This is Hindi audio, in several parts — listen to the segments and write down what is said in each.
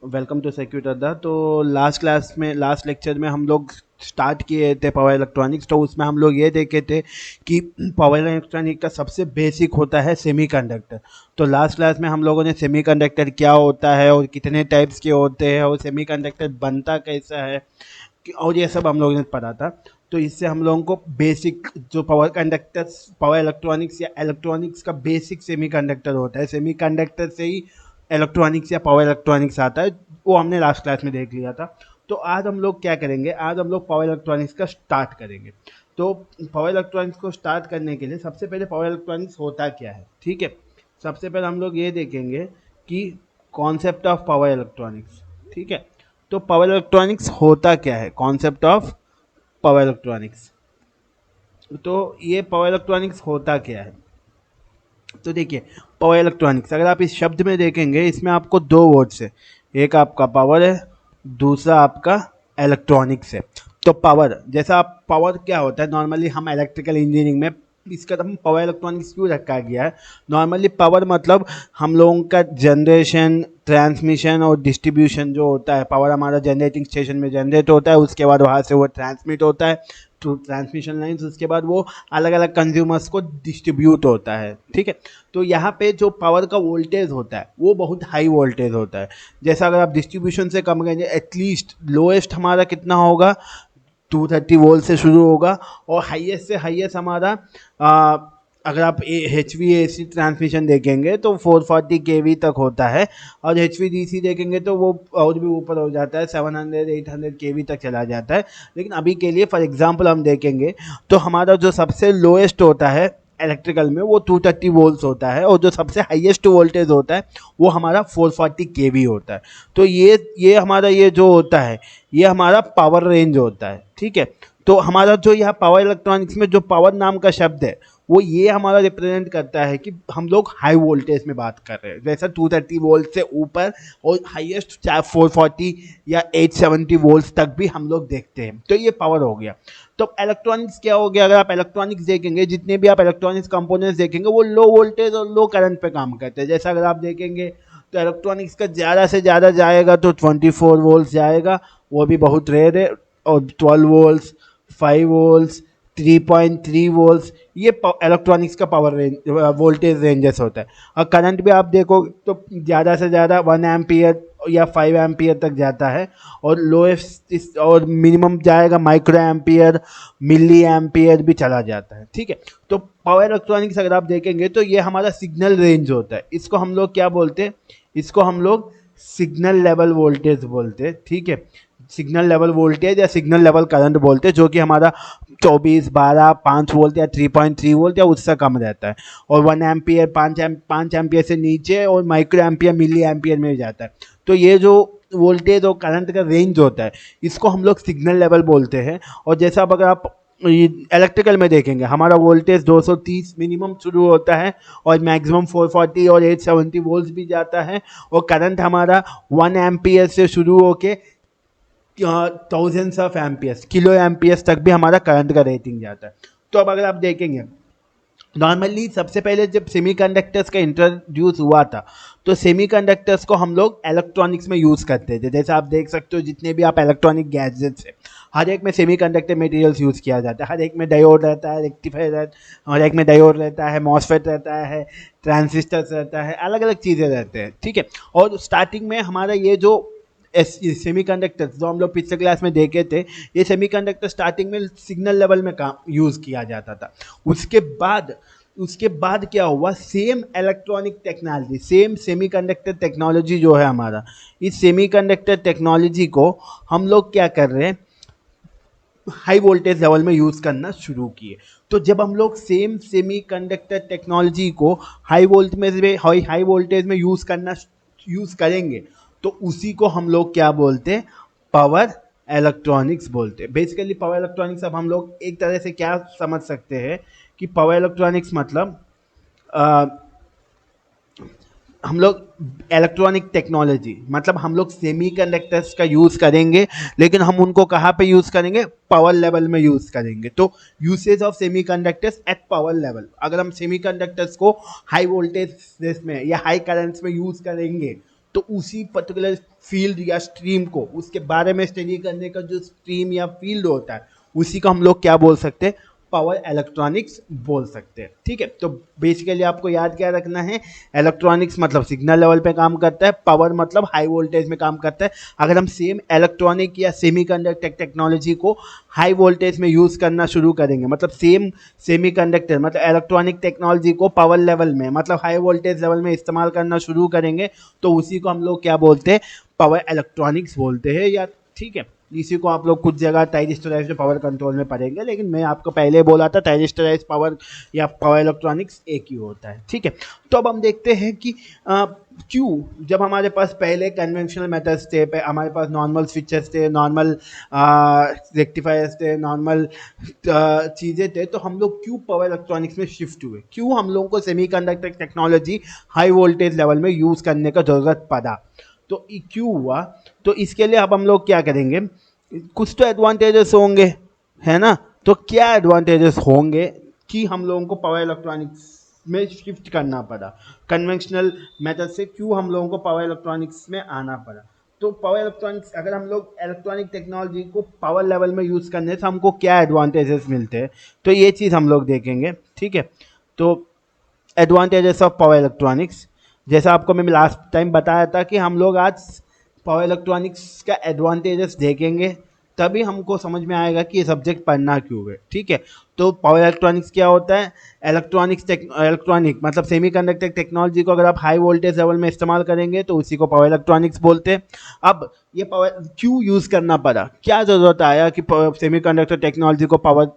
वेलकम टू सेक्यूट अड्डा। तो लास्ट लेक्चर में हम लोग स्टार्ट किए थे पावर इलेक्ट्रॉनिक्स। तो उसमें हम लोग ये देखे थे कि पावर इलेक्ट्रॉनिक का सबसे बेसिक होता है सेमीकंडक्टर। तो लास्ट क्लास में हम लोगों ने सेमीकंडक्टर क्या होता है और कितने टाइप्स के होते हैं और सेमीकंडक्टर बनता कैसा है और ये सब हम लोगों ने पढ़ा था। तो इससे हम लोगों को बेसिक जो पावर इलेक्ट्रॉनिक्स या इलेक्ट्रॉनिक्स का बेसिक सेमीकंडक्टर होता है, सेमीकंडक्टर से ही इलेक्ट्रॉनिक्स या पावर इलेक्ट्रॉनिक्स आता है, वो हमने लास्ट क्लास में देख लिया था। तो आज हम लोग क्या करेंगे, आज हम लोग पावर इलेक्ट्रॉनिक्स का स्टार्ट करेंगे। तो पावर इलेक्ट्रॉनिक्स को स्टार्ट करने के लिए सबसे पहले पावर इलेक्ट्रॉनिक्स होता क्या है, ठीक है। सबसे पहले हम लोग ये देखेंगे कि कॉन्सेप्ट ऑफ पावर इलेक्ट्रॉनिक्स, ठीक है। तो पावर इलेक्ट्रॉनिक्स होता क्या है, कॉन्सेप्ट ऑफ पावर इलेक्ट्रॉनिक्स। तो ये पावर इलेक्ट्रॉनिक्स होता क्या है, तो देखिए पावर इलेक्ट्रॉनिक्स अगर आप इस शब्द में देखेंगे, इसमें आपको दो वर्ड्स है, एक आपका पावर है, दूसरा आपका इलेक्ट्रॉनिक्स है। तो पावर, जैसा आप पावर क्या होता है, नॉर्मली हम इलेक्ट्रिकल इंजीनियरिंग में इसका हम पावर इलेक्ट्रॉनिक्स क्यों रखा गया है। नॉर्मली पावर मतलब हम लोगों का जनरेशन, ट्रांसमिशन और डिस्ट्रीब्यूशन जो होता है। पावर हमारा जनरेटिंग स्टेशन में जनरेट होता है, उसके बाद वहाँ से वो ट्रांसमिट होता है टू ट्रांसमिशन लाइन्स, उसके बाद वो अलग अलग कंज्यूमर्स को डिस्ट्रीब्यूट होता है, ठीक है। तो यहाँ पे जो पावर का वोल्टेज होता है वो बहुत हाई वोल्टेज होता है। जैसा अगर आप डिस्ट्रीब्यूशन से कम करेंगे, एटलीस्ट लोएस्ट हमारा कितना होगा, 230 वोल्ट से शुरू होगा, और हाईएस्ट से हाईएस्ट हमारा अगर आप H V A C transmission देखेंगे तो 440 केवी तक होता है, और एच वी डी सी देखेंगे तो वो और भी ऊपर हो जाता है, 700-800 केवी तक चला जाता है। लेकिन अभी के लिए फॉर एग्जांपल हम देखेंगे तो हमारा जो सबसे लोएस्ट होता है इलेक्ट्रिकल में वो 230 वोल्ट्स होता है, और जो सबसे हाईएस्ट वोल्टेज होता है वो हमारा 440 केवी होता है। तो ये हमारा ये जो होता है ये हमारा पावर रेंज होता है, ठीक है। तो हमारा जो यहाँ पावर इलेक्ट्रॉनिक्स में जो पावर नाम का शब्द है वो ये हमारा रिप्रेजेंट करता है कि हम लोग हाई वोल्टेज में बात कर रहे हैं, जैसा 230 वोल्ट से ऊपर और हाईएस्ट चाहे 440 या 870 वोल्ट तक भी हम लोग देखते हैं। तो ये पावर हो गया। तो इलेक्ट्रॉनिक्स क्या हो गया, अगर आप इलेक्ट्रॉनिक्स देखेंगे, जितने भी आप इलेक्ट्रॉनिक्स कंपोनेंट्स देखेंगे वो लो वोल्टेज और लो करंट पे काम करते हैं। जैसा अगर आप देखेंगे तो इलेक्ट्रॉनिक्स का ज़्यादा से ज़्यादा जाएगा तो 24 वोल्ट जाएगा, वो भी बहुत रेयर है, और 12 वोल्ट, 5 वोल्ट, 3.3 वोल्ट, ये इलेक्ट्रॉनिक्स का पावर रेंज वोल्टेज रेंजेस होता है। और करंट भी आप देखो तो ज़्यादा से ज़्यादा 1 एम्पियर या 5 एम्पियर तक जाता है, और लोएस्ट और मिनिमम जाएगा माइक्रो एम्पियर, मिली एम्पियर भी चला जाता है, ठीक है। तो पावर इलेक्ट्रॉनिक्स अगर आप देखेंगे तो ये हमारा सिग्नल रेंज होता है। इसको हम लोग क्या बोलते हैं, इसको हम लोग सिग्नल लेवल वोल्टेज बोलते हैं, ठीक है। सिग्नल लेवल वोल्टेज या सिग्नल लेवल करंट बोलते हैं, जो कि हमारा 24, 12, 5 वोल्ट या 3.3 वोल्ट या उससे कम रहता है, और 1 एम्पियर 5 एम्पियर से नीचे, और माइक्रो एम्पियर मिली एम्पियर में जाता है। तो ये जो वोल्टेज और करंट का रेंज होता है इसको हम लोग सिग्नल लेवल बोलते हैं। और जैसा अब अगर आप इलेक्ट्रिकल में देखेंगे, हमारा वोल्टेज 230 मिनिमम शुरू होता है और मैक्सिमम 440 और 870 वोल्ट भी जाता है, और करंट हमारा 1 एम्पियर से शुरू होके thousands of amperes, kilo amperes तक भी हमारा करंट का रेटिंग जाता है। तो अब अगर आप देखेंगे, नॉर्मली सबसे पहले जब सेमीकंडक्टर्स का इंट्रोड्यूस हुआ था तो सेमीकंडक्टर्स को हम लोग इलेक्ट्रॉनिक्स में यूज़ करते थे। जैसे आप देख सकते हो जितने भी आप इलेक्ट्रॉनिक गैजेट्स हैं, हर एक में सेमीकंडक्टर मटेरियल्स यूज़ किया जाता है। हर एक में डायोड रहता है, रेक्टिफायर रहता है, हर एक में डायोड रहता है, मॉसफेट रहता है, ट्रांजिस्टर्स रहता है, अलग अलग चीज़ें रहते हैं, ठीक है। और स्टार्टिंग में हमारा ये जो सेमीकंडक्टर्स जो हम लोग पिछले क्लास में देखे थे, ये सेमीकंडक्टर स्टार्टिंग में सिग्नल लेवल में काम यूज़ किया जाता था। उसके बाद क्या हुआ, same electronic technology, same semiconductor technology जो है हमारा, इस सेमीकंडक्टर टेक्नोलॉजी को हम लोग क्या कर रहे हैं, हाई वोल्टेज लेवल में यूज़ करना शुरू किए। तो जब हम लोग सेम सेमीकंडक्टर टेक्नोलॉजी को हाई वोल्टेज में यूज़ करेंगे तो उसी को हम लोग क्या बोलते हैं, पावर इलेक्ट्रॉनिक्स बोलते हैं। बेसिकली पावर इलेक्ट्रॉनिक्स अब हम लोग एक तरह से क्या समझ सकते हैं कि पावर इलेक्ट्रॉनिक्स मतलब हम लोग इलेक्ट्रॉनिक टेक्नोलॉजी मतलब हम लोग सेमीकंडक्टर्स का यूज़ करेंगे, लेकिन हम उनको कहाँ पे यूज़ करेंगे, पावर लेवल में यूज़ करेंगे। तो usage of semiconductors at power level, अगर हम सेमीकंडक्टर्स को हाई वोल्टेज में या हाई करंट्स में यूज़ करेंगे तो उसी पर्टिकुलर फील्ड या स्ट्रीम को, उसके बारे में स्टडी करने का जो स्ट्रीम या फील्ड होता है, उसी को हम लोग क्या बोल सकते हैं, पावर इलेक्ट्रॉनिक्स बोल सकते हैं। ठीक है, तो बेसिकली आपको याद क्या रखना है, इलेक्ट्रॉनिक्स मतलब सिग्नल लेवल पे काम करता है, पावर मतलब हाई वोल्टेज में काम करता है। अगर हम सेम इलेक्ट्रॉनिक या सेमीकंडक्टर टेक्नोलॉजी को हाई वोल्टेज में यूज़ करना शुरू करेंगे, मतलब सेम सेमीकंडक्टर मतलब इलेक्ट्रॉनिक टेक्नोलॉजी को पावर लेवल में मतलब हाई वोल्टेज लेवल में इस्तेमाल करना शुरू करेंगे, तो उसी को हम लोग क्या बोलते हैं, पावर इलेक्ट्रॉनिक्स बोलते हैं। या ठीक है, इसी को आप लोग कुछ जगह टाइरिस्टराइज पावर कंट्रोल में पढ़ेंगे, लेकिन मैं आपको पहले बोला था टाइरिस्टराइज पावर या पावर इलेक्ट्रॉनिक्स एक ही होता है। ठीक है, तो अब हम देखते हैं कि क्यों, जब हमारे पास पहले कन्वेंशनल मेथड्स थे, हमारे पास नॉर्मल स्विचेस थे, नॉर्मल रेक्टिफायर्स थे, नॉर्मल चीज़ें थे, तो हम लोग क्यों पावर इलेक्ट्रॉनिक्स में शिफ्ट हुए, क्यों हम लोगों को semiconductor technology high voltage level में यूज़ करने का ज़रूरत पड़ा, तो क्यों हुआ। तो इसके लिए अब हम लोग क्या करेंगे, कुछ तो एडवांटेजेस होंगे, है ना। तो क्या एडवांटेजेस होंगे कि हम लोगों को पावर इलेक्ट्रॉनिक्स में शिफ्ट करना पड़ा, कन्वेंशनल मेथड से क्यों हम लोगों को पावर इलेक्ट्रॉनिक्स में आना पड़ा। तो पावर इलेक्ट्रॉनिक्स, अगर हम लोग इलेक्ट्रॉनिक टेक्नोलॉजी को पावर लेवल में यूज़ करने से हमको क्या एडवांटेजेस मिलते हैं, तो ये चीज़ हम लोग देखेंगे। ठीक है, तो एडवांटेजेस ऑफ पावर इलेक्ट्रॉनिक्स, जैसा आपको मैं लास्ट टाइम बताया था कि हम लोग आज पावर इलेक्ट्रॉनिक्स का एडवांटेजेस देखेंगे, तभी हमको समझ में आएगा कि ये सब्जेक्ट पढ़ना क्यों है। ठीक है, तो पावर इलेक्ट्रॉनिक्स क्या होता है, इलेक्ट्रॉनिक मतलब सेमीकंडक्टर टेक्नोलॉजी को अगर आप हाई वोल्टेज लेवल में इस्तेमाल करेंगे तो उसी को पावर इलेक्ट्रॉनिक्स बोलते हैं। अब ये पावर क्यों यूज़ करना पड़ा, क्या ज़रूरत आया कि सेमीकंडक्टर टेक्नोलॉजी को पावर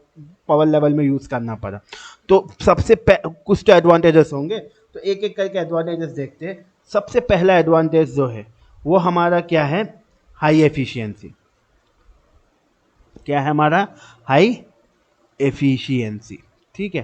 पावर लेवल में यूज़ करना पड़ा। तो कुछ तो एडवांटेजेस होंगे, तो एक एक करके एडवांटेजेस देखते हैं। सबसे पहला एडवांटेज जो है वो हमारा क्या है, हाई एफिशिएंसी। क्या है हमारा, हाई एफिशिएंसी। ठीक है,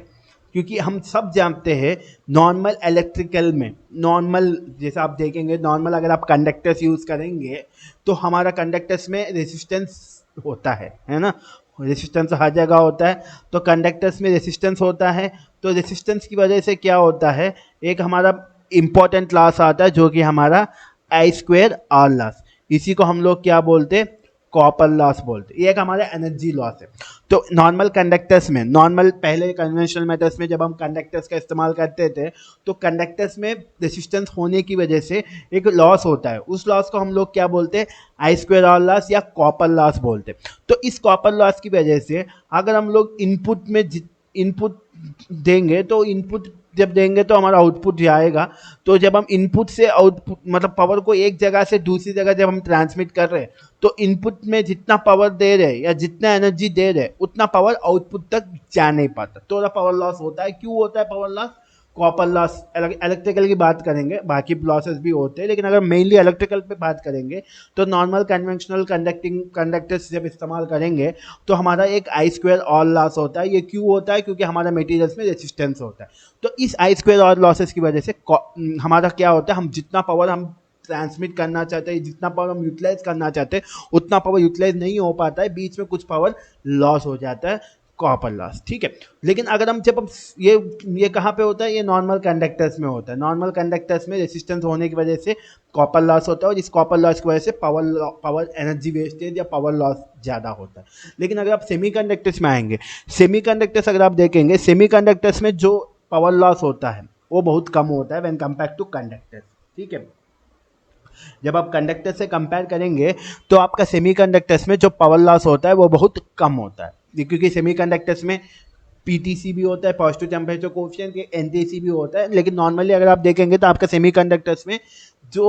क्योंकि हम सब जानते हैं नॉर्मल इलेक्ट्रिकल में, नॉर्मल जैसा आप देखेंगे, नॉर्मल अगर आप कंडक्टर्स यूज़ करेंगे तो हमारा कंडक्टर्स में रेजिस्टेंस होता है ना, रेजिस्टेंस हर जगह होता है, तो कंडक्टर्स में रेजिस्टेंस होता है। तो रेजिस्टेंस की वजह से क्या होता है, एक हमारा इम्पॉर्टेंट लॉस आता है जो कि हमारा आई स्क्वेयर आर लॉस, इसी को हम लोग क्या बोलते हैं, कॉपर लॉस बोलते हैं। ये एक हमारा एनर्जी लॉस है। तो नॉर्मल कंडक्टर्स में, नॉर्मल पहले कन्वेंशनल मेथड्स में जब हम कंडक्टर्स का इस्तेमाल करते थे, तो कंडक्टर्स में रेजिस्टेंस होने की वजह से एक लॉस होता है, उस लॉस को हम लोग क्या बोलते हैं, आई स्क्वेयर आर लॉस या कॉपर लॉस बोलते हैं। तो इस कॉपर लॉस की वजह से अगर हम लोग इनपुट देंगे, तो इनपुट जब देंगे तो हमारा आउटपुट जाएगा। तो जब हम इनपुट से आउटपुट मतलब पावर को एक जगह से दूसरी जगह जब हम ट्रांसमिट कर रहे हैं, तो इनपुट में जितना पावर दे रहे या जितना एनर्जी दे रहे उतना पावर आउटपुट तक जा नहीं पाता, तो पावर लॉस होता है। क्यों होता है power loss, copper loss. Electrical की बात करेंगे, बाकी लॉसेस भी होते हैं, लेकिन अगर मेनली इलेक्ट्रिकल पे बात करेंगे तो नॉर्मल कन्वेंशनल कंडक्टर्स जब इस्तेमाल करेंगे तो हमारा एक आई स्क्वेयर आर लॉस होता है। ये क्यों होता है, क्योंकि हमारा मटेरियल्स में रेजिस्टेंस होता है। तो इस आई स्क्वेयर आर लॉसेस की वजह से हमारा क्या होता है, हम जितना पावर हम ट्रांसमिट करना चाहते हैं, जितना पावर हम यूटिलाइज करना चाहते हैं, उतना पावर यूटिलाइज नहीं हो पाता है, बीच में कुछ पावर लॉस हो जाता है, कॉपर लॉस। ठीक है, लेकिन अगर हम जब ये कहाँ पे होता है, ये नॉर्मल कंडक्टर्स में होता है। नॉर्मल कंडक्टर्स में रेजिस्टेंस होने की वजह से कॉपर लॉस होता है, और इस कॉपर लॉस की वजह से पावर एनर्जी वेस्टेज या पावर लॉस ज़्यादा होता है। लेकिन अगर आप सेमीकंडक्टर्स में आएंगे, सेमीकंडक्टर्स अगर आप देखेंगे, सेमीकंडक्टर्स में जो पावर लॉस होता है वो बहुत कम होता है व्हेन कंपेयर टू कंडक्टर्स। ठीक है, जब आप कंडक्टर से कंपेयर करेंगे तो आपका सेमीकंडक्टर्स में जो पावर लॉस होता है वो बहुत कम होता है, क्योंकि सेमीकंडक्टर्स में पीटीसी भी होता है, पॉजिटिव टेम्परेचर कोएफिशिएंट, एनटीसी भी होता है। लेकिन नॉर्मली अगर आप देखेंगे तो आपका सेमीकंडक्टर्स में जो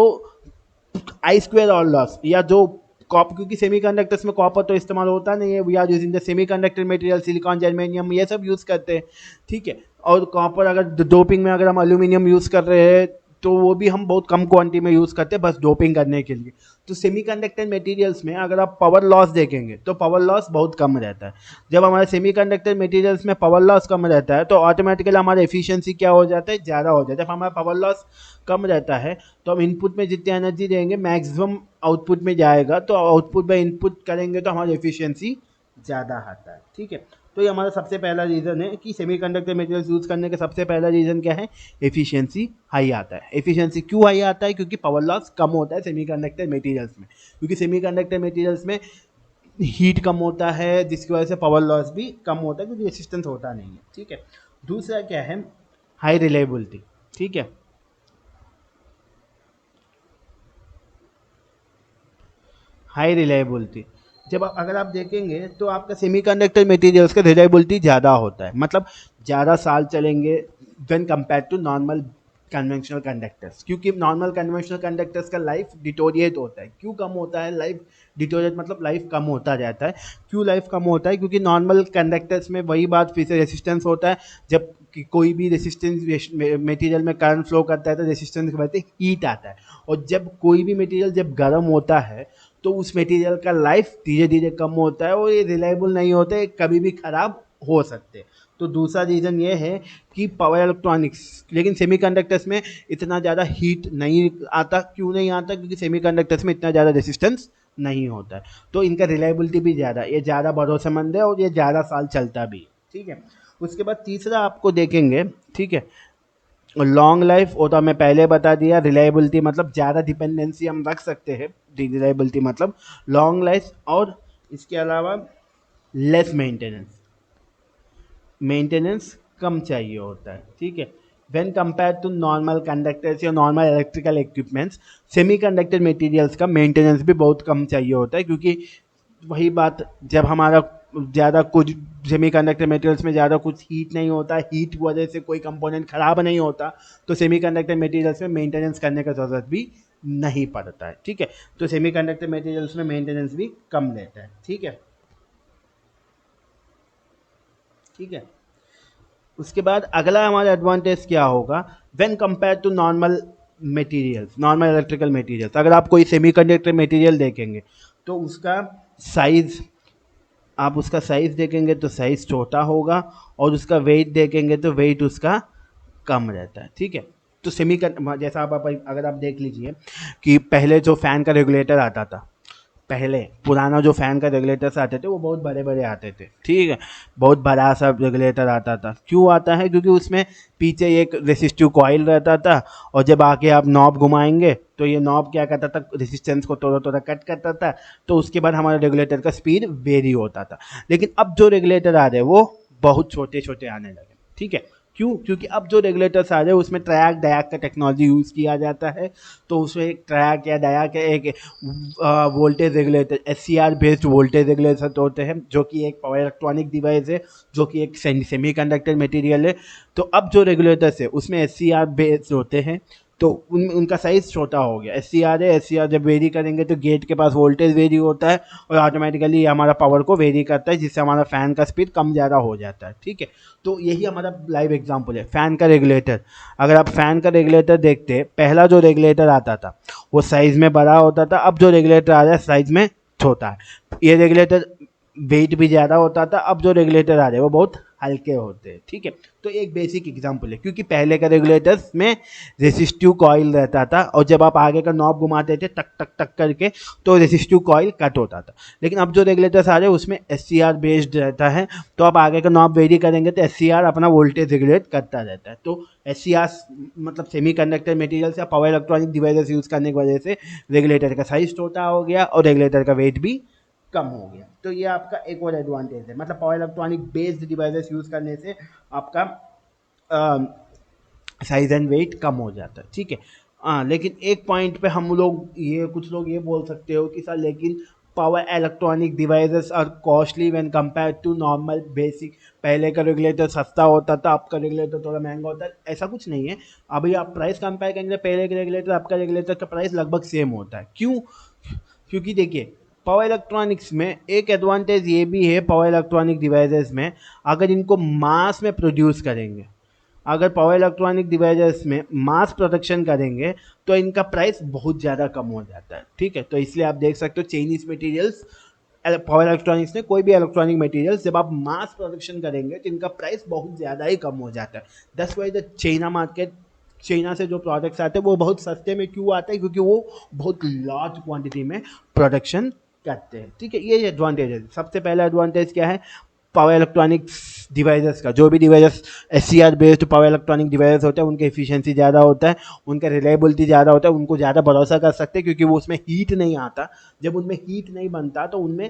आई स्क्वेयर और लॉस या जो क्योंकि सेमीकंडक्टर्स में कॉपर तो इस्तेमाल होता नहीं है, we are using the semiconductor material, silicon, germanium, ये सब यूज़ करते हैं। ठीक है, और कॉपर अगर डोपिंग में अगर हम एल्यूमिनियम यूज़ कर रहे हैं तो वो भी हम बहुत कम क्वांटिटी में यूज़ करते हैं, बस डोपिंग करने के लिए। तो सेमीकंडक्टर मटेरियल्स में अगर आप पावर लॉस देखेंगे तो पावर लॉस बहुत कम रहता है। जब हमारे सेमीकंडक्टर मटेरियल्स में पावर लॉस कम रहता है तो ऑटोमेटिकली हमारा एफिशिएंसी क्या हो जाता है, ज़्यादा हो जाता है। जब हमारा पावर लॉस कम रहता है तो हम इनपुट में जितनी एनर्जी देंगे मैक्सिमम आउटपुट में जाएगा, तो आउटपुट में इनपुट करेंगे तो हमारी एफिशिएंसी ज़्यादा आता है। ठीक है, तो ये हमारा सबसे पहला रीज़न है कि सेमीकंडक्टर मटेरियल्स यूज़ करने का सबसे पहला रीज़न क्या है, एफिशिएंसी हाई आता है। एफिशिएंसी क्यों हाई आता है, क्योंकि पावर लॉस कम होता है सेमीकंडक्टर मटेरियल्स में, क्योंकि सेमीकंडक्टर मटेरियल्स में हीट कम होता है, जिसकी वजह से पावर लॉस भी कम होता है, क्योंकि रेसिस्टेंस होता नहीं है। ठीक है, दूसरा क्या है, हाई रिलायबिलिटी। ठीक है, हाई रिलायबिलिटी, जब अगर आप देखेंगे तो आपका सेमीकंडक्टर मटेरियल्स का रिलायबिलिटी ज़्यादा होता है, मतलब ज़्यादा साल चलेंगे when compare to normal conventional conductors, क्योंकि नॉर्मल कन्वेंशनल कंडक्टर्स का लाइफ डिटोरिएट होता है। क्यों कम होता है लाइफ डिटोरिएट, मतलब लाइफ कम होता जाता है। क्यों लाइफ कम होता है, क्योंकि नॉर्मल कंडक्टर्स में वही बात फिर से रेसिस्टेंस होता है। जब कोई भी रेसिस्टेंस मटेरियल में करंट फ्लो करता है तो रेसिस्टेंस की वजह से हीट आता है, और जब कोई भी मटेरियल जब गर्म होता है तो उस मटेरियल का लाइफ धीरे धीरे कम होता है और ये रिलायबल नहीं होते, कभी भी ख़राब हो सकते हैं। तो दूसरा रीज़न ये है कि पावर इलेक्ट्रॉनिक्स, लेकिन सेमीकंडक्टर्स में इतना ज़्यादा हीट नहीं आता। क्यों नहीं आता, क्योंकि सेमीकंडक्टर्स में इतना ज़्यादा रेसिस्टेंस नहीं होता है, तो इनका रिलायबिलिटी भी ज़्यादा, ये ज़्यादा भरोसेमंद है और ये ज़्यादा साल चलता भी है। ठीक है, उसके बाद तीसरा आपको देखेंगे, ठीक है, लॉन्ग लाइफ, वो तो हमें पहले बता दिया। रिलायबिलिटी मतलब ज़्यादा डिपेंडेंसी हम रख सकते हैं, रिलायबिलिटी मतलब लॉन्ग लाइफ, और इसके अलावा लेस मेंटेनेंस, मेंटेनेंस कम चाहिए होता है। ठीक है, when compare to normal conductors या normal electrical equipments, semiconductor materials का मेंटेनेंस भी बहुत कम चाहिए होता है, क्योंकि वही बात, जब हमारा ज़्यादा कुछ सेमीकंडक्टर मटेरियल्स में ज़्यादा कुछ हीट नहीं होता, हीट की वजह से कोई कंपोनेंट ख़राब नहीं होता, तो सेमीकंडक्टर मटेरियल्स में मेंटेनेंस करने का ज़रूरत भी नहीं पड़ता है। ठीक है, तो सेमीकंडक्टर मटेरियल्स में मेंटेनेंस भी कम लेता है। ठीक है, ठीक है, उसके बाद अगला हमारा एडवांटेज क्या होगा, when compare to normal materials, normal electrical materials, अगर आप कोई सेमीकंडक्टर मटेरियल देखेंगे तो उसका साइज़, आप उसका साइज़ देखेंगे तो साइज़ छोटा होगा, और उसका वेट देखेंगे तो वेट उसका कम रहता है। ठीक है, तो जैसा आप अगर आप देख लीजिए कि पहले जो फ़ैन का रेगुलेटर आता था, पहले पुराना जो फ़ैन का रेगुलेटर्स आते थे वो बहुत बड़े बड़े आते थे। ठीक है, बहुत बड़ा सा रेगुलेटर आता था। क्यों आता है, क्योंकि उसमें पीछे एक रेसिस्टिव कॉइल रहता था, और जब आके आप नॉब घुमाएंगे तो ये नॉब क्या करता था, रेसिस्टेंस को थोड़ा थोड़ा कट करता था, तो उसके बाद हमारे रेगुलेटर का स्पीड वेरी होता था। लेकिन अब जो रेगुलेटर आ रहे हैं वो बहुत छोटे छोटे आने लगे। ठीक है, क्यों, क्योंकि अब जो रेगुलेटर्स आ रहे हैं उसमें ट्रैक डायक का टेक्नोलॉजी यूज़ किया जाता है। तो उसमें एक ट्रैक या डायक एक voltage regulator, SCR based voltage regulator होते हैं, जो कि एक पावर इलेक्ट्रॉनिक डिवाइस है, जो कि एक सेमीकंडक्टर मटेरियल है। तो अब जो रेगुलेटर्स है उसमें एससीआर बेस्ड होते हैं, तो उनका साइज़ छोटा हो गया। एससीआर है, एससीआर जब वेरी करेंगे तो गेट के पास वोल्टेज वेरी होता है, और ऑटोमेटिकली हमारा पावर को वेरी करता है, जिससे हमारा फ़ैन का स्पीड कम ज़्यादा हो जाता है। ठीक है, तो यही हमारा लाइव एग्जांपल है फ़ैन का रेगुलेटर। अगर आप फ़ैन का रेगुलेटर देखते, पहला जो रेगुलेटर आता था वो साइज़ में बड़ा होता था, अब जो रेगुलेटर आ रहा है साइज़ में छोटा है। ये रेगुलेटर वेट भी ज़्यादा होता था, अब जो रेगुलेटर आ रहे हैं वो बहुत हल्के होते हैं। ठीक है, तो एक बेसिक एग्जांपल है, क्योंकि पहले का रेगुलेटर्स में रेसिस्टिव कॉइल रहता था, और जब आप आगे का नॉब घुमाते थे टक टक टक करके तो रेसिस्टिव कॉइल कट होता था। लेकिन अब जो रेगुलेटर्स आ रहे हैं उसमें एससीआर बेस्ड रहता है, तो आप आगे का नॉब वेरी करेंगे तो एससीआर अपना वोल्टेज रेगुलेट करता रहता है। तो एससीआर मतलब सेमीकंडक्टर मटेरियल्स या पावर इलेक्ट्रॉनिक डिवाइसेस यूज़ करने की वजह से रेगुलेटर का साइज छोटा हो गया और रेगुलेटर का वेट भी कम हो गया। तो ये आपका एक और एडवांटेज है, मतलब power electronic based devices use करने से आपका साइज एंड वेट कम हो जाता है। ठीक है, हाँ, लेकिन एक पॉइंट पे हम लोग ये, कुछ लोग ये बोल सकते हो कि सर लेकिन power electronic devices are costly when compare to normal basic. पहले का रेगुलेटर सस्ता होता था, अब का रेगुलेटर थोड़ा महंगा होता है। ऐसा कुछ नहीं है, अभी आप प्राइस कंपेयर करेंगे पहले के रेगुलेटर आपका रेगुलेटर का प्राइस लगभग सेम होता है। क्यों, क्योंकि देखिए पावर इलेक्ट्रॉनिक्स में एक एडवांटेज ये भी है, पावर इलेक्ट्रॉनिक डिवाइसेस में अगर इनको मास में प्रोड्यूस करेंगे, अगर पावर इलेक्ट्रॉनिक डिवाइसेस में मास प्रोडक्शन करेंगे तो इनका प्राइस बहुत ज़्यादा कम हो जाता है। ठीक है, तो इसलिए आप देख सकते हो चाइनीज़ मटेरियल्स, पावर इलेक्ट्रॉनिक्स में कोई भी इलेक्ट्रॉनिक मटेरियल्स जब आप मास प्रोडक्शन करेंगे तो इनका प्राइस बहुत ज़्यादा ही कम हो जाता है। That's why the China market, China से जो प्रोडक्ट्स आते हैं वो बहुत सस्ते में क्यों आते हैं, क्योंकि वो बहुत लार्ज क्वांटिटी में प्रोडक्शन करते हैं। ठीक है, ये एडवांटेज है। सबसे पहला एडवांटेज क्या है, पावर इलेक्ट्रॉनिक्स डिवाइसेस का, जो भी devices SCR based power electronic devices होते हैं उनके एफिशिएंसी ज़्यादा होता है, उनका रिलायबिलिटी ज़्यादा होता है, उनको ज़्यादा भरोसा कर सकते हैं क्योंकि वो उसमें हीट नहीं आता। जब उनमें हीट नहीं बनता तो उनमें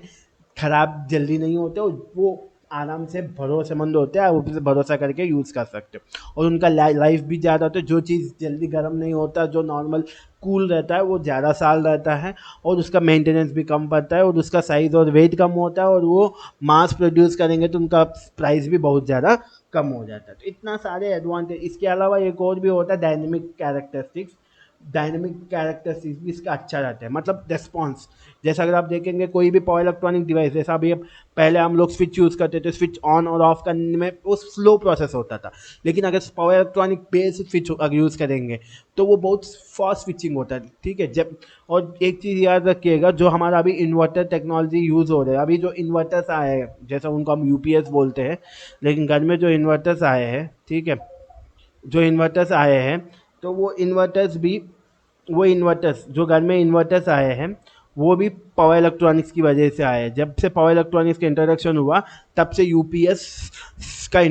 ख़राब जल्दी नहीं होते और वो आराम से भरोसेमंद होते हैं, आप उस पर भरोसा करके यूज़ कर सकते हो और उनका लाइफ भी ज़्यादा होता है। जो चीज़ जल्दी गर्म नहीं होता, जो नॉर्मल कूल रहता है, वो ज़्यादा साल रहता है और उसका मेंटेनेंस भी कम पड़ता है और उसका साइज़ और वेट कम होता है और वो मास प्रोड्यूस करेंगे तो उनका प्राइस भी बहुत ज़्यादा कम हो जाता है। तो इतना सारे एडवांटेज, इसके अलावा एक और भी होता है डायनेमिक कैरेक्टरिस्टिक्स। डायनेमिक कैरेक्टरिस्टिक्स भी इसका अच्छा रहता है, मतलब रिस्पॉन्स। जैसा अगर आप देखेंगे कोई भी पावर इलेक्ट्रॉनिक डिवाइस, जैसा अभी पहले हम लोग स्विच यूज़ करते थे, स्विच ऑन और ऑफ करने में वो स्लो प्रोसेस होता था, लेकिन अगर पावर इलेक्ट्रॉनिक बेस्ड स्विच अगर यूज़ करेंगे तो वो बहुत फास्ट स्विचिंग होता है, ठीक है। जब और एक चीज़ याद रखिएगा, जो हमारा अभी इन्वर्टर टेक्नोलॉजी यूज़ हो रहा है, अभी जो इन्वर्टर्स आए हैं, जैसा उनको हम यूपीएस बोलते हैं, लेकिन घर में जो इन्वर्टर्स आए हैं, ठीक है, जो इन्वर्टर्स आए हैं, तो वो इन्वर्टर्स जो घर में इन्वर्टर्स आए हैं वो भी पावर इलेक्ट्रॉनिक्स की वजह से आए हैं। जब से पावर इलेक्ट्रॉनिक्स का इंट्रोडक्शन हुआ तब से यूपीएस का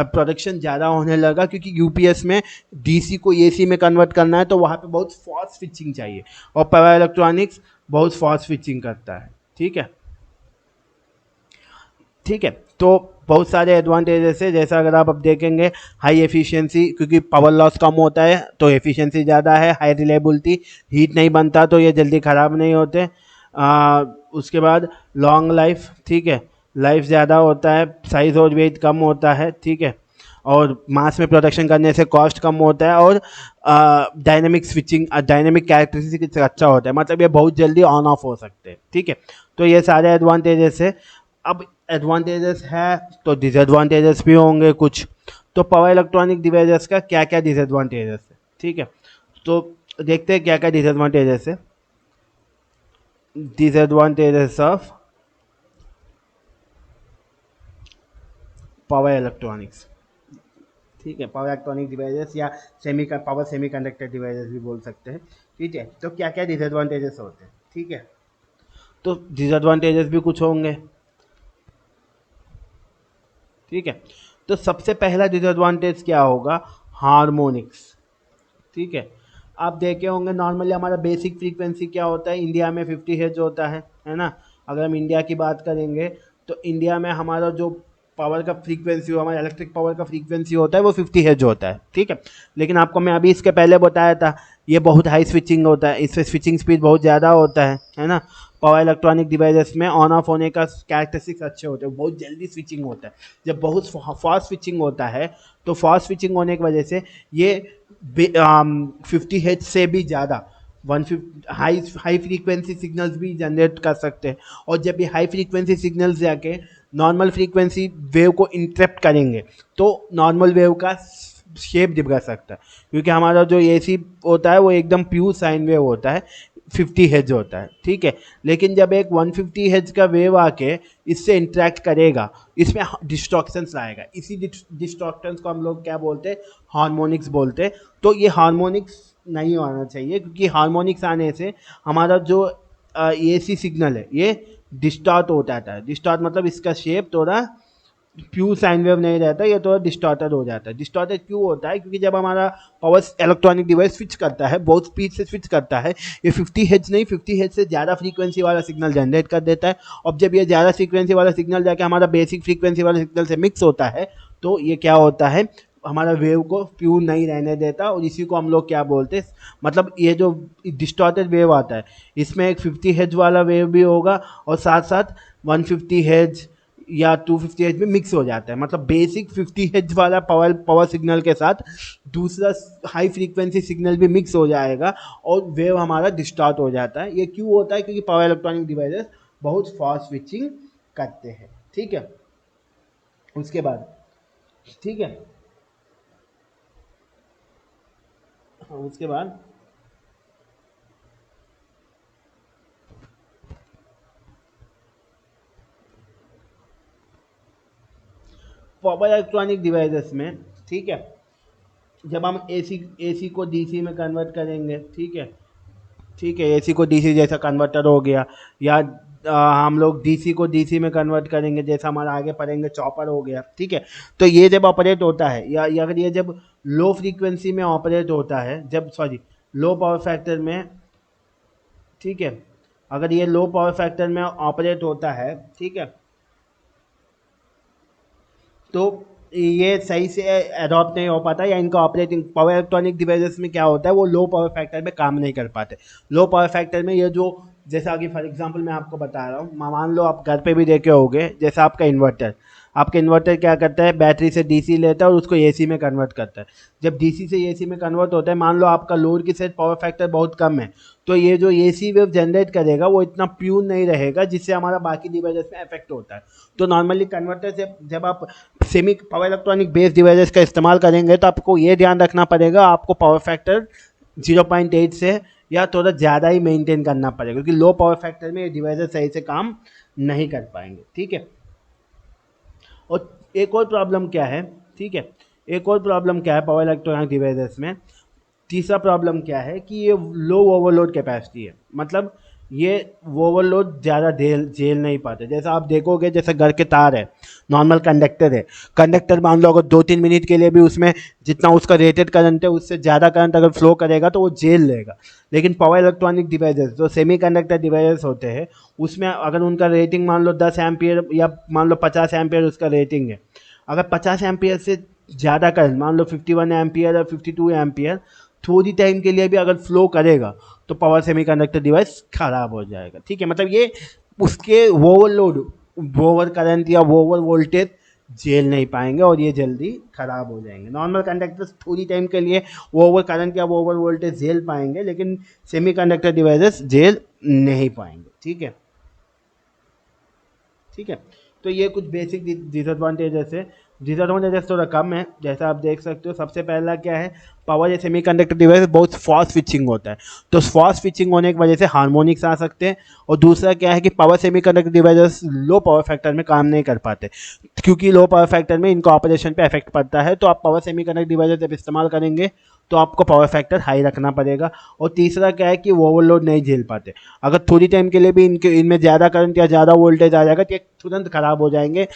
प्रोडक्शन ज़्यादा होने लगा, क्योंकि यूपीएस में डीसी को एसी में कन्वर्ट करना है तो वहाँ पे बहुत फास्ट स्विचिंग चाहिए और पावर इलेक्ट्रॉनिक्स बहुत फास्ट स्विचिंग करता है, ठीक है। ठीक है, तो बहुत सारे एडवांटेजेस है, जैसा अगर आप अब देखेंगे हाई एफिशिएंसी, क्योंकि पावर लॉस कम होता है तो एफिशिएंसी ज़्यादा है। हाई रिलायबिलिटी, हीट नहीं बनता तो ये जल्दी ख़राब नहीं होते। उसके बाद लॉन्ग लाइफ, ठीक है, लाइफ ज़्यादा होता है, साइज़ और वेट कम होता है, ठीक है, और मास में प्रोडक्शन करने से कॉस्ट कम होता है और डायनेमिक स्विचिंग, डायनेमिक कैरेक्टरिस्टिक अच्छा होता है, मतलब ये बहुत जल्दी ऑन ऑफ हो सकते हैं, ठीक है। तो ये सारे एडवांटेजेस है। अब एडवांटेजेस है तो डिसएडवांटेजेस भी होंगे कुछ। तो पावर इलेक्ट्रॉनिक डिवाइसेस का क्या क्या डिसएडवांटेजेस है, ठीक है, तो देखते हैं क्या क्या डिसएडवांटेजेस है। डिसएडवांटेजेस ऑफ पावर इलेक्ट्रॉनिक्स, ठीक है, पावर इलेक्ट्रॉनिक डिवाइसेस या पावर सेमीकंडक्टर डिवाइसेस भी बोल सकते हैं, ठीक है। तो क्या क्या डिसएडवांटेजेस होते हैं, ठीक है, तो डिसएडवांटेजेस भी कुछ होंगे, ठीक है। तो सबसे पहला डिसएडवांटेज क्या होगा, हार्मोनिक्स, ठीक है। आप देखे होंगे नॉर्मली हमारा बेसिक फ्रीक्वेंसी क्या होता है, इंडिया में 50 हर्ट्ज होता है ना। अगर हम इंडिया की बात करेंगे तो इंडिया में हमारा जो पावर का फ्रीक्वेंसी हो, हमारा इलेक्ट्रिक पावर का फ्रीक्वेंसी होता है वो 50 हर्ट्ज होता है, ठीक है। लेकिन आपको मैं अभी इसके पहले बताया था ये बहुत हाई स्विचिंग होता है, इससे स्विचिंग स्पीड बहुत ज़्यादा होता है ना। पावर इलेक्ट्रॉनिक डिवाइसेस में ऑन ऑफ होने का कैरेक्टरिस्टिक्स अच्छे होते हैं, बहुत जल्दी स्विचिंग होता है। जब बहुत फास्ट स्विचिंग होता है तो फास्ट स्विचिंग होने की वजह से ये 50 हेज से भी ज़्यादा 150 हाई फ्रीक्वेंसी सिग्नल्स भी जनरेट कर सकते हैं। और जब ये हाई फ्रीक्वेंसी सिग्नल्स जाके नॉर्मल फ्रीक्वेंसी वेव को इंटरप्ट करेंगे तो नॉर्मल वेव का शेप बिगड़ सकता है, क्योंकि हमारा जो एसी होता है वो एकदम प्योर साइन वेव होता है, 50 हेज होता है, ठीक है। लेकिन जब एक 150 हेज का वेव आके इससे इंटरेक्ट करेगा, इसमें डिस्टॉर्शंस लाएगा, इसी डिस्टॉर्शंस को हम लोग क्या बोलते हैं, हार्मोनिक्स बोलते हैं। तो ये हार्मोनिक्स नहीं आना चाहिए, क्योंकि हार्मोनिक्स आने से हमारा जो एसी सिग्नल है ये डिस्टॉर्ट हो जाता है। डिस्टॉर्ट मतलब इसका शेप थोड़ा प्योर साइन वेव नहीं रहता, ये थोड़ा डिस्टॉर्टेड हो जाता है। डिस्टॉर्टेड क्यों होता है, क्योंकि जब हमारा पावर इलेक्ट्रॉनिक डिवाइस स्विच करता है, बहुत स्पीड से स्विच करता है, ये 50 हेज नहीं, 50 हेज से ज़्यादा फ्रीक्वेंसी वाला सिग्नल जनरेट कर देता है। और जब ये ज़्यादा फ्रीक्वेंसी वाला सिग्नल जाके हमारा बेसिक फ्रीक्वेंसी वाले सिग्नल से मिक्स होता है तो ये क्या होता है, हमारा वेव को प्योर नहीं रहने देता, और इसी को हम लोग क्या बोलते हैं, मतलब ये जो डिस्टॉर्टेड वेव आता है इसमें एक 50 हेज वाला वेव भी होगा और साथ साथ 150 हेज या 250 एच में मिक्स हो जाता है। मतलब बेसिक 50 एच वाला पावर सिग्नल के साथ दूसरा हाई फ्रीक्वेंसी सिग्नल भी मिक्स हो जाएगा और वेव हमारा डिस्टॉर्ट हो जाता है। ये क्यों होता है, क्योंकि पावर इलेक्ट्रॉनिक डिवाइसेस बहुत फास्ट स्विचिंग करते हैं, ठीक है। उसके बाद, ठीक है, हाँ, उसके बाद पावर इलेक्ट्रॉनिक डिवाइसेस में, ठीक है, जब हम एसी को डीसी में कन्वर्ट करेंगे, ठीक है, ठीक है, एसी को डीसी जैसा कन्वर्टर हो गया, या हम लोग डीसी को डीसी में कन्वर्ट करेंगे, जैसा हमारा आगे पढ़ेंगे चॉपर हो गया, ठीक है। तो ये जब ऑपरेट होता है या अगर ये जब लो फ्रीक्वेंसी में ऑपरेट होता है, जब सॉरी लो पावर फैक्टर में, ठीक है, अगर ये लो पावर फैक्टर में ऑपरेट होता है, ठीक है, तो ये सही से अडॉप्ट नहीं हो पाता, या इनका ऑपरेटिंग पावर इलेक्ट्रॉनिक डिवाइसेस में क्या होता है, वो लो पावर फैक्टर में काम नहीं कर पाते। लो पावर फैक्टर में ये जो, जैसा कि फॉर एग्जांपल मैं आपको बता रहा हूँ, मान लो आप घर पे भी देखे होंगे, जैसा आपका इन्वर्टर क्या करता है, बैटरी से डीसी लेता है और उसको एसी में कन्वर्ट करता है। जब डीसी से एसी में कन्वर्ट होता है, मान लो आपका लोड की साइड पावर फैक्टर बहुत कम है, तो ये जो एसी वेव जनरेट करेगा वो इतना प्योर नहीं रहेगा, जिससे हमारा बाकी डिवाइसेस में इफेक्ट होता है। तो नॉर्मली कन्वर्टर से जब आप semi power electronic based devices का इस्तेमाल करेंगे, तो आपको ये ध्यान रखना पड़ेगा, आपको पावर फैक्टर 0.8 से या थोड़ा ज़्यादा ही मेंटेन करना पड़ेगा, क्योंकि लो पावर फैक्टर में ये डिवाइसेस सही से काम नहीं कर पाएंगे, ठीक है। और एक और प्रॉब्लम क्या है, ठीक है, एक और प्रॉब्लम क्या है पावर इलेक्ट्रॉनिक डिवाइसेस में, तीसरा प्रॉब्लम क्या है कि ये लो ओवरलोड कैपेसिटी है, मतलब ये ओवरलोड ज़्यादा झेल नहीं पाते। जैसा आप देखोगे, जैसे घर के तार है, नॉर्मल कंडक्टर है, कंडक्टर मान लो अगर 2-3 मिनट के लिए भी उसमें जितना उसका रेटेड करंट है उससे ज़्यादा करंट अगर फ्लो करेगा तो वो झेल लेगा। लेकिन पावर इलेक्ट्रॉनिक डिवाइसेस जो सेमी कंडक्टर डिवाइसेस होते हैं, उसमें अगर उनका रेटिंग मान लो 10 एम्पियर या मान लो 50 एम्पियर उसका रेटिंग है, अगर 50 एम्पियर से ज़्यादा करंट, मान लो 51 एम्पियर या 52 एम्पियर थोड़ी टाइम के लिए भी अगर फ्लो करेगा, तो पावर सेमीकंडक्टर डिवाइस खराब हो जाएगा, ठीक है। मतलब ये उसके ओवरलोड, ओवर करंट या ओवर वोल्टेज झेल नहीं पाएंगे और ये जल्दी खराब हो जाएंगे। नॉर्मल कंडक्टर्स थोड़ी टाइम के लिए ओवर करंट या ओवर वोल्टेज झेल पाएंगे, लेकिन सेमीकंडक्टर डिवाइसेस झेल नहीं पाएंगे, ठीक है, ठीक है। तो ये कुछ बेसिक डिसएडवांटेजेस है। डिसएडवांटेजेस थोड़ा कम है, जैसा आप देख सकते हो। सबसे पहला क्या है, पावर या सेमीकंडक्टर डिवाइस बहुत फास्ट स्विचिंग होता है, तो फास्ट स्विचिंग होने की वजह से हार्मोनिक्स आ सकते हैं। और दूसरा क्या है कि power semiconductor devices low power factor में काम नहीं कर पाते, क्योंकि लो पावर फैक्टर में इनका ऑपरेशन पे इफेक्ट पड़ता है। तो आप पावर सेमीकंडक्टर डिवाइसेस जब इस्तेमाल करेंगे तो आपको पावर फैक्टर हाई रखना पड़ेगा। और तीसरा क्या है कि वो ओवरलोड नहीं झेल पाते, अगर थोड़ी टाइम के लिए भी इनमें ज़्यादा करंट या ज़्यादा वोल्टेज आ जाएगा तो ये तुरंत खराब हो जाएंगे,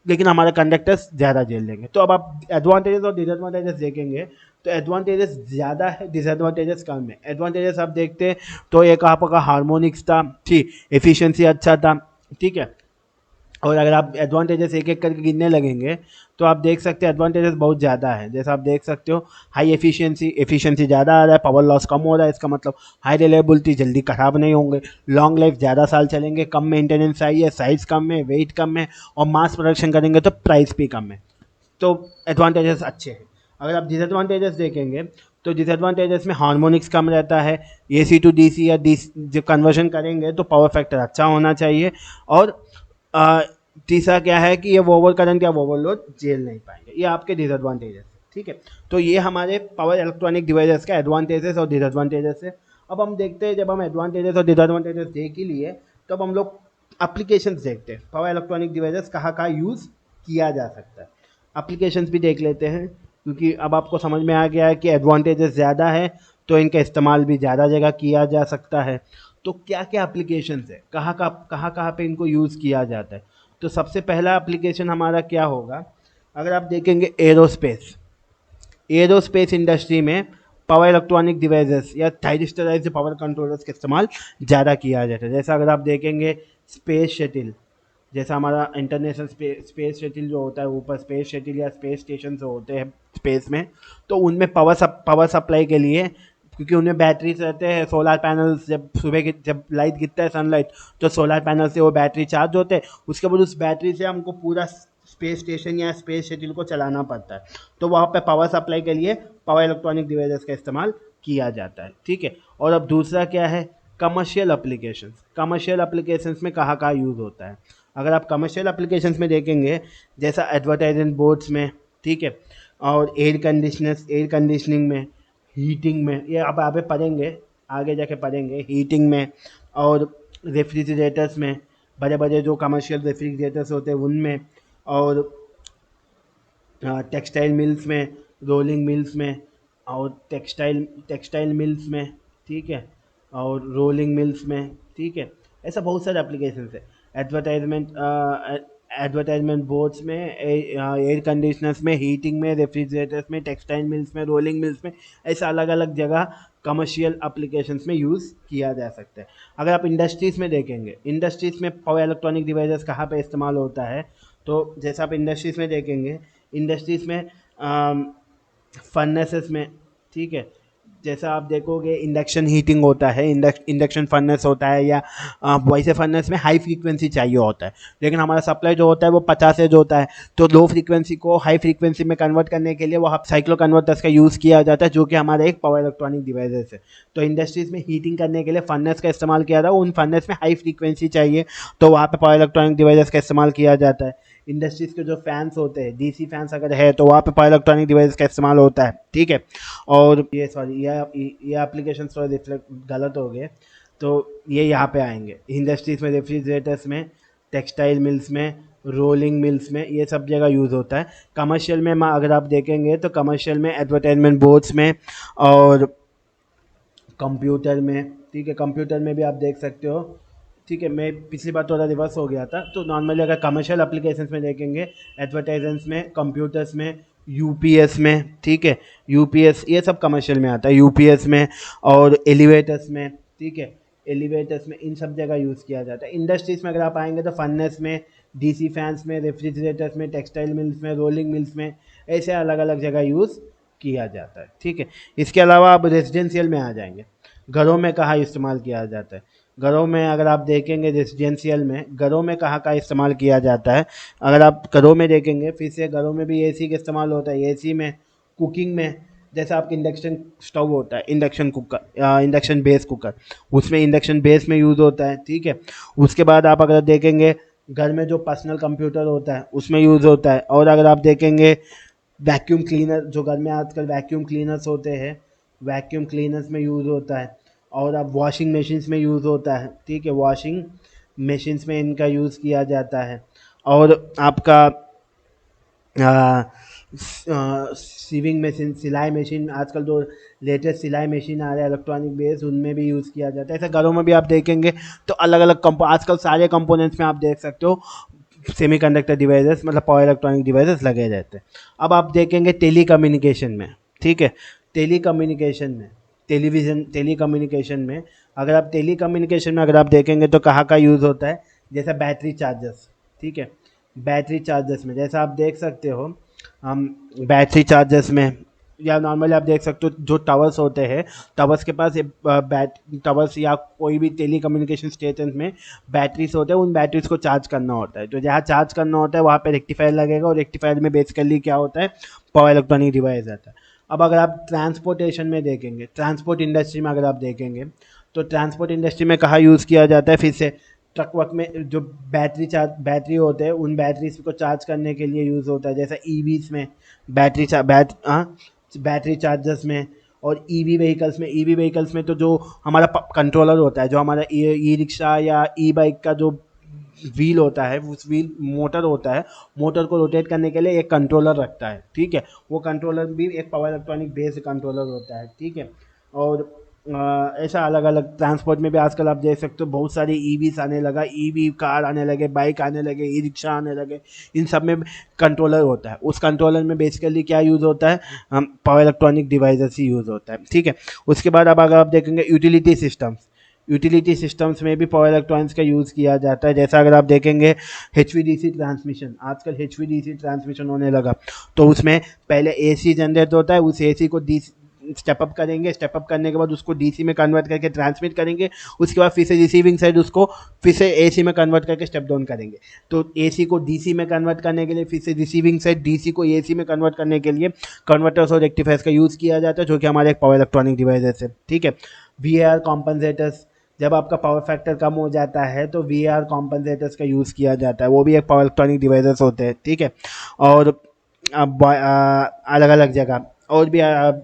लेकिन हमारे कंडक्टर्स ज़्यादा झेल लेंगे। तो अब आप एडवांटेजेस और डिसएडवांटेजेस देखेंगे, तो एडवांटेजेस ज़्यादा है, डिसएडवांटेजेस कम है। एडवांटेजेस आप देखते हैं तो एक आपका हार्मोनिक्स था, ठीक, एफिशिएंसी अच्छा था, ठीक है। और अगर आप एडवांटेजेस एक एक करके गिनने लगेंगे तो आप देख सकते हैं एडवांटेजेस बहुत ज़्यादा है। जैसा आप देख सकते हो, हाई एफिशिएंसी ज़्यादा आ रहा है, पावर लॉस कम हो रहा है, इसका मतलब हाई रिलायबिलिटी, जल्दी ख़राब नहीं होंगे, लॉन्ग लाइफ ज़्यादा साल चलेंगे, कम मेंटेनेंस चाहिए, साइज़ कम है, वेट कम है, और मास प्रोडक्शन करेंगे तो प्राइस भी कम है। तो एडवांटेजेस अच्छे हैं। अगर आप डिसएडवांटेजेस देखेंगे तो डिसएडवांटेजेस में हार्मोनिक्स कम रहता है, एसी टू डीसी या डी जब कन्वर्जन करेंगे तो पावर फैक्टर अच्छा होना चाहिए। और अ, तीसरा क्या है कि ये ओवर करंट या ओवरलोड झेल नहीं पाएंगे। ये आपके डिसएडवांटेजेस, ठीक है। तो ये हमारे पावर इलेक्ट्रॉनिक डिवाइसेस का एडवांटेजेस और डिसएडवांटेजेस है। अब हम देखते हैं, जब हम एडवांटेजेस और डिसएडवांटेजेस देख ही लिए, तब हम लोग एप्लीकेशंस देखते हैं, पावर इलेक्ट्रॉनिक डिवाइसेस कहाँ कहाँ यूज़ किया जा सकता है। एप्लीकेशंस भी देख लेते हैं, क्योंकि अब आपको समझ में आ गया है कि एडवांटेजेस ज़्यादा है तो इनका इस्तेमाल भी ज़्यादा जगह किया जा सकता है। तो क्या क्या एप्लीकेशंस है, कहाँ कहाँ पे इनको यूज़ किया जाता है। तो सबसे पहला एप्लीकेशन हमारा क्या होगा, अगर आप देखेंगे एरोस्पेस, एरोस्पेस इंडस्ट्री में पावर इलेक्ट्रॉनिक डिवाइसेस या थायरिस्टराइज्ड पावर कंट्रोलर्स का इस्तेमाल ज़्यादा किया जाता है। जैसा अगर आप देखेंगे स्पेस शटल, जैसा हमारा इंटरनेशनल स्पेस शटल जो होता है ऊपर, स्पेस शटल या स्पेस स्टेशन जो होते हैं स्पेस में, तो उनमें पावर सप्लाई के लिए, क्योंकि उनमें बैटरीज रहते हैं, सोलर पैनल्स, जब सुबह की जब लाइट गिरता है सनलाइट, तो सोलर पैनल से वो बैटरी चार्ज होते हैं, उसके बाद उस बैटरी से हमको पूरा स्पेस स्टेशन या स्पेस शटल को चलाना पड़ता है। तो वहाँ पे पावर सप्लाई के लिए पावर इलेक्ट्रॉनिक डिवाइसेस का इस्तेमाल किया जाता है, ठीक है। और अब दूसरा क्या है, कमर्शियल एप्लीकेशंस। कमर्शियल एप्लीकेशंस में कहाँ कहाँ यूज़ होता है, अगर आप कमर्शियल एप्लीकेशंस में देखेंगे, जैसा एडवर्टाइजमेंट बोर्ड्स में, ठीक है, और एयर कंडीशनिंग में, हीटिंग में, ये आप आगे पढ़ेंगे, आगे जाके पढ़ेंगे, हीटिंग में, और रेफ्रिजरेटर्स में, बड़े बड़े जो कमर्शियल रेफ्रिजरेटर्स होते हैं उनमें, और टेक्सटाइल मिल्स में, रोलिंग मिल्स में, और टेक्सटाइल टेक्सटाइल मिल्स में, ठीक है, और रोलिंग मिल्स में, ठीक है, ऐसा बहुत सारे एप्लीकेशन है। एडवर्टाइजमेंट एडवर्टाइजमेंट बोर्ड्स में, एयर कंडीशनर्स में, हीटिंग में, रेफ्रिजरेटर्स में, टेक्सटाइल मिल्स में, रोलिंग मिल्स में, ऐसा अलग अलग जगह कमर्शियल एप्लीकेशंस में यूज़ किया जा सकता है। अगर आप इंडस्ट्रीज़ में देखेंगे, इंडस्ट्रीज़ में पावर इलेक्ट्रॉनिक डिवाइसेस कहाँ पे इस्तेमाल होता है, तो जैसे आप इंडस्ट्रीज़ में देखेंगे, इंडस्ट्रीज़ में फर्नेसेस में, ठीक है, जैसा आप देखोगे इंडक्शन हीटिंग होता है, इंडक्शन फर्नेस होता है, या वैसे फर्नेस में हाई फ्रीक्वेंसी चाहिए होता है, लेकिन हमारा सप्लाई जो होता है वो 50 एज होता है, तो लो फ्रीक्वेंसी को हाई फ्रीक्वेंसी में कन्वर्ट करने के लिए वो साइक्लो कन्वर्टर्स का यूज़ किया जाता है, जो कि हमारा एक पावर इलेक्ट्रॉनिक डिवाइसेस है। तो इंडस्ट्रीज में हीटिंग करने के लिए फर्नेस का इस्तेमाल किया जाता है, उन फर्नेस में हाई फ्रीक्वेंसी चाहिए, तो वहाँ पे पावर इलेक्ट्रॉनिक डिवाइसेस का इस्तेमाल किया जाता है। इंडस्ट्रीज के जो फैंस होते हैं, डीसी फैंस अगर है, तो वहाँ पे पावर इलेक्ट्रॉनिक डिवाइस का इस्तेमाल होता है, ठीक है। और ये सॉरी, ये एप्लीकेशन थोड़ा रिफ्लेक्ट गलत हो गए, तो ये यहाँ पे आएंगे इंडस्ट्रीज में, रेफ्रिजरेटर्स में, टेक्सटाइल मिल्स में, रोलिंग मिल्स में, ये सब जगह यूज़ होता है। कमर्शियल में अगर आप देखेंगे तो कमर्शियल में एडवर्टाइजमेंट बोर्ड्स में और कंप्यूटर में, ठीक है, कंप्यूटर में भी आप देख सकते हो, ठीक है। मैं पिछली बार थोड़ा रिवर्स हो गया था, तो नॉर्मली अगर कमर्शियल एप्लीकेशंस में देखेंगे, एडवर्टाइजमेंट्स में, कंप्यूटर्स में, यूपीएस में, ठीक है, यूपीएस ये सब कमर्शियल में आता है, यूपीएस में, और एलिवेटर्स में, ठीक है, एलिवेटर्स में, इन सब जगह यूज़ किया जाता है। इंडस्ट्रीज में अगर आप आएंगे तो फर्नेस में, डीसी फैंस में, रेफ्रिजरेटर्स में, टेक्सटाइल मिल्स में, रोलिंग मिल्स में, ऐसे अलग अलग जगह यूज़ किया जाता है, ठीक है। इसके अलावा आप रेजिडेंशियल में आ जाएंगे, घरों में कहाँ इस्तेमाल किया जाता है। घरों में अगर आप देखेंगे, रेजिडेंशियल में घरों में कहाँ का इस्तेमाल किया जाता है, अगर आप घरों में देखेंगे, फिर से घरों में भी एसी का इस्तेमाल होता है, एसी में, कुकिंग में, जैसे आपका इंडक्शन स्टोव होता है, induction cooker, induction base cooker, उसमें इंडक्शन बेस में यूज़ होता है, ठीक है। उसके बाद आप अगर देखेंगे, घर में जो पर्सनल कंप्यूटर होता है उसमें यूज़ होता है। और अगर आप देखेंगे, वैक्यूम क्लीनर, जो घर में आजकल वैक्यूम क्लीनर्स होते हैं, वैक्यूम क्लीनर्स में यूज़ होता है। और अब वॉशिंग मशीन्स में यूज़ होता है, ठीक है, वॉशिंग मशीन्स में इनका यूज़ किया जाता है। और आपका सीविंग मशीन, सिलाई मशीन, आजकल जो लेटेस्ट सिलाई मशीन आ रहा है इलेक्ट्रॉनिक बेस, उनमें भी यूज़ किया जाता है। ऐसे घरों में भी आप देखेंगे तो अलग अलग आजकल सारे कंपोनेंट्स में आप देख सकते हो सेमीकंडक्टर डिवाइसेस, मतलब पावर इलेक्ट्रॉनिक डिवाइसेस लगे रहते हैं। अब आप देखेंगे टेली कम्युनिकेशन में, ठीक है, टेली कम्युनिकेशन में, टेलीविज़न, टेली कम्युनिकेशन में, अगर आप टेली कम्युनिकेशन में अगर आप देखेंगे तो कहाँ का यूज़ होता है, जैसे बैटरी चार्जर्स, ठीक है, बैटरी चार्जर्स में जैसा आप देख सकते हो, हम बैटरी चार्जर्स में, या नॉर्मली आप देख सकते हो जो टावर्स होते हैं, टावर्स के पास टावर्स या कोई भी टेली कम्युनिकेशन स्टेशन में बैटरीज होते हैं, उन बैटरीज को चार्ज करना होता है, तो जहाँ चार्ज करना होता है वहाँ पे रेक्टिफायर लगेगा, और रेक्टिफायर में बेसिकली क्या होता है, पावर इलेक्ट्रॉनिक डिवाइस आता है। अब अगर आप ट्रांसपोर्टेशन में देखेंगे, ट्रांसपोर्ट इंडस्ट्री में अगर आप देखेंगे, तो ट्रांसपोर्ट इंडस्ट्री में कहाँ यूज़ किया जाता है, फिर से ट्रक वक में जो बैटरी होते हैं, उन बैटरीज को चार्ज करने के लिए यूज़ होता है, जैसे ईवीज में बैटरी चार्जर्स में, और ईवी व्हीकल्स में, ईवी व्हीकल्स में तो जो हमारा कंट्रोलर होता है, जो हमारा ई रिक्शा या ई बाइक का जो व्हील होता है, उस व्हील मोटर होता है, मोटर को रोटेट करने के लिए एक कंट्रोलर रखता है, ठीक है, वो कंट्रोलर भी एक पावर इलेक्ट्रॉनिक बेस्ड कंट्रोलर होता है, ठीक है। और ऐसा अलग अलग ट्रांसपोर्ट में भी आजकल आप देख सकते हो बहुत सारे ईवीस आने लगा, ईवी कार आने लगे, बाइक आने लगे, ई रिक्शा आने लगे, इन सब में कंट्रोलर होता है। उस कंट्रोलर में बेसिकली क्या यूज़ होता है, हम पावर इलेक्ट्रॉनिक डिवाइसेस ही यूज़ होता है, ठीक है। उसके बाद अब अगर आप देखेंगे यूटिलिटी सिस्टम्स, यूटिलिटी सिस्टम्स में भी पावर इलेक्ट्रॉनिक्स का यूज़ किया जाता है, जैसा अगर आप देखेंगे HVDC ट्रांसमिशन, आजकल HVDC ट्रांसमिशन होने लगा, तो उसमें पहले AC जनरेट होता है, उस AC को स्टेप अप करेंगे, स्टेप अप करने के बाद उसको DC में कन्वर्ट करके ट्रांसमिट करेंगे, उसके बाद फिर से रिसीविंग साइड उसको फिर से AC में कन्वर्ट करके स्टेप डाउन करेंगे, तो AC को DC में कन्वर्ट करने के लिए फिर से रिसीविंग साइड DC को AC में कन्वर्ट करने के लिए कन्वर्टर्स और रेक्टिफायर्स का यूज़ किया जाता है, जो कि हमारे एक पावर इलेक्ट्रॉनिक डिवाइस है, ठीक है। VAR कॉम्पनसेटर्स, जब आपका पावर फैक्टर कम हो जाता है तो VAR कॉम्पनसेटर्स का यूज़ किया जाता है, वो भी एक पावर इलेक्ट्रॉनिक डिवाइसेस होते हैं, ठीक है। और अलग अलग जगह और भी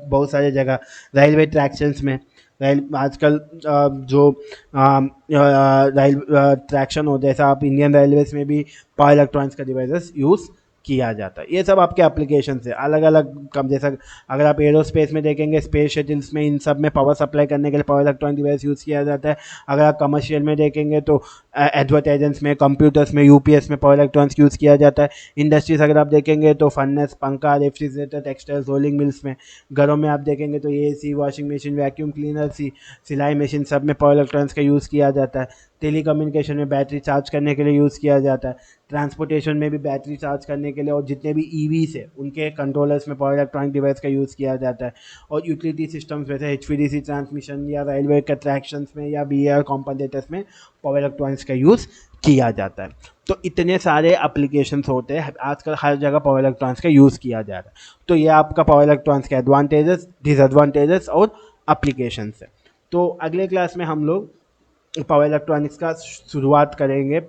बहुत सारी जगह, रेलवे ट्रैक्शंस में, रेल आजकल जो रेल ट्रैक्शन होते हैं, जैसा आप इंडियन रेलवेज में भी पावर इलेक्ट्रॉनिक्स का डिवाइसेस यूज़ किया जाता है। ये सब आपके एप्लीकेशन है अलग अलग कम, जैसा अगर आप एरोस्पेस में देखेंगे, स्पेस शटल्स में, इन सब में पावर सप्लाई करने के लिए पावर इलेक्ट्रॉनिक डिवाइस यूज़ किया जाता है। अगर आप कमर्शियल में देखेंगे तो एडवर्टाइजेंट्स में, कंप्यूटर्स में, यूपीएस में पावर इलेक्ट्रॉनिक्स यूज़ किया जाता है। इंडस्ट्रीज अगर आप देखेंगे तो फर्नेस, पंखा, रेफ्रिजरेटर, टेक्सटाइल्स, रोलिंग मिल्स में। घरों में आप देखेंगे तो AC, washing machine, vacuum cleaner, सिलाई मशीन, सब में पावर इलेक्ट्रॉनिक्स का यूज़ किया जाता है। टेली कम्युनिकेशन में बैटरी चार्ज करने के लिए यूज़ किया जाता है। ट्रांसपोर्टेशन में भी बैटरी चार्ज करने के लिए, और जितने भी ईवीज है उनके कंट्रोलर्स में पावर इलेक्ट्रॉनिक डिवाइस का यूज़ किया जाता है। और यूटिलिटी सिस्टम्स जैसे एचवीडीसी ट्रांसमिशन या रेलवे के ट्रैक्शंस में या बीआर कॉम्पनसेटर्स में पावर इलेक्ट्रॉनिक्स का यूज़ किया जाता है। तो इतने सारे एप्लीकेशंस होते हैं, आजकल हर जगह पावर इलेक्ट्रॉनिक्स का यूज़ किया जा रहा है। तो ये आपका पावर इलेक्ट्रॉनिक्स के एडवांटेजेस, डिसएडवांटेजेस और एप्लीकेशंस है। तो अगले क्लास में हम लोग पावर इलेक्ट्रॉनिक्स का शुरुआत करेंगे।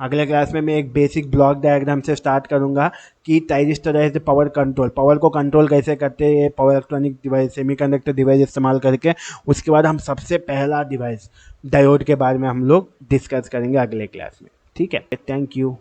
अगले क्लास में मैं एक बेसिक ब्लॉक डायग्राम से स्टार्ट करूंगा कि टाइरिस्टर से पावर कंट्रोल, पावर को कंट्रोल कैसे करते हैं ये power electronic device, semiconductor device इस्तेमाल करके। उसके बाद हम सबसे पहला डिवाइस डायोड के बारे में हम लोग डिस्कस करेंगे अगले क्लास में। ठीक है, थैंक यू।